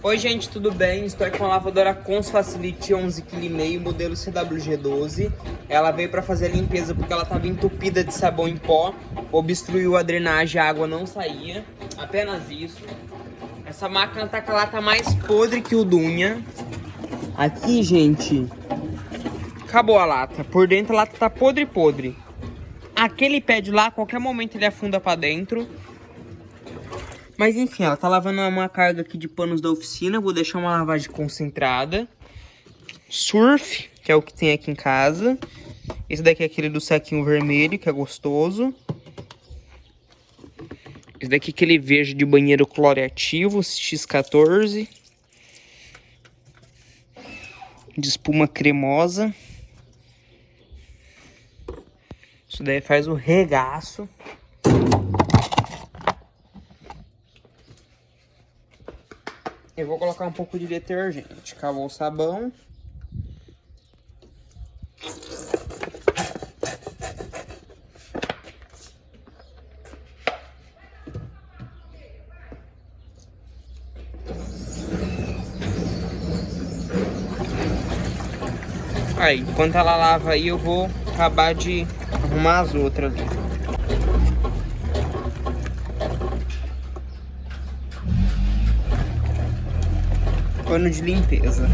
Oi gente, tudo bem? Estou aqui com a lavadora cônsul facilite 11,5 kg, modelo cwg12. Ela veio para fazer a limpeza porque ela estava entupida de sabão em pó, obstruiu a drenagem, a água não saía, apenas isso. Essa máquina tá com a lata mais podre que o Dunha. Aqui, gente, acabou a lata, por dentro a lata tá podre. Aquele pé de lá, a qualquer momento ele afunda para dentro. Mas enfim, ela tá lavando uma carga aqui de panos da oficina. Vou deixar uma lavagem concentrada. Surf, que é o que tem aqui em casa. Esse daqui é aquele do saquinho vermelho, que é gostoso. Esse daqui é aquele verde de banheiro clorativo, X14. De espuma cremosa. Isso daí faz o regaço. Eu vou colocar um pouco de detergente. Acabou o sabão. Aí, enquanto ela lava aí, eu vou acabar de arrumar as outras. Pano de limpeza.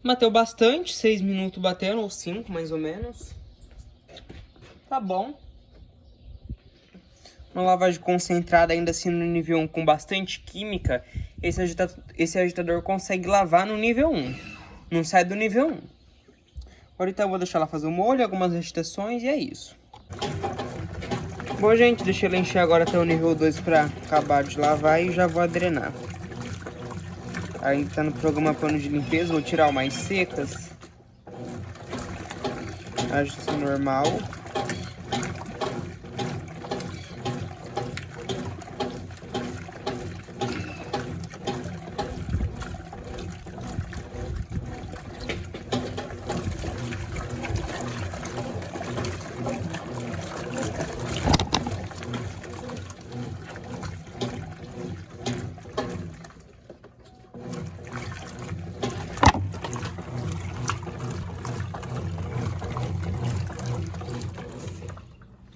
Bateu bastante, 6 minutos batendo, ou 5 mais ou menos. Tá bom. Uma lavagem concentrada, ainda assim no nível 1 com bastante química, esse agitador consegue lavar no nível 1. Não sai do nível 1. Agora então eu vou deixar ela fazer o molho, algumas agitações e é isso. Bom, gente, deixei ela encher agora até o nível 2 para acabar de lavar e já vou drenar. Aí tá no programa pano de limpeza, vou tirar o mais secas. Acho normal.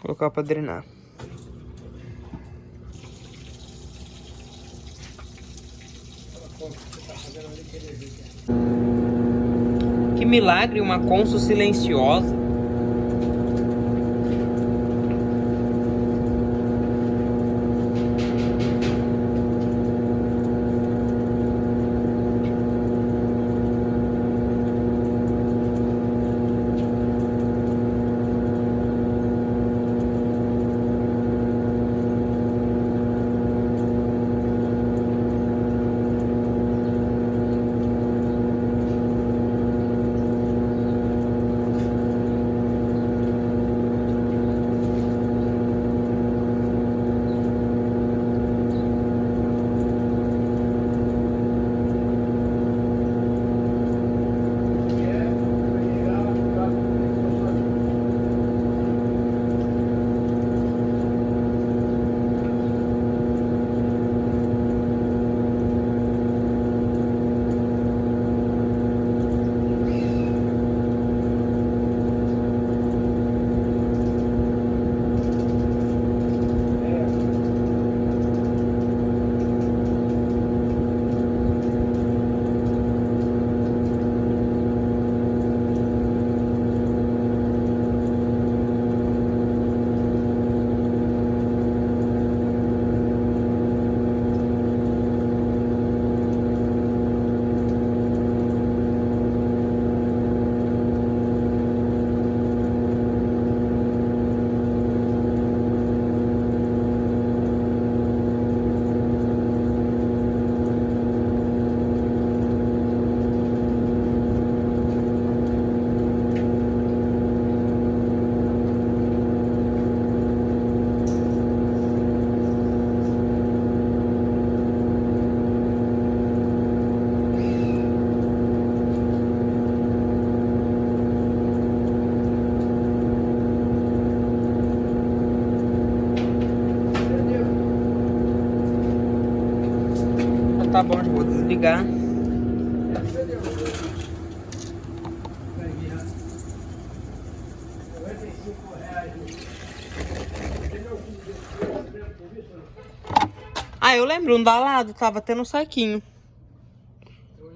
Colocar para drenar. Que milagre, uma cônsul silenciosa. Tá bom, já vou desligar. Ah, eu lembro, um da lado tava tendo um saquinho.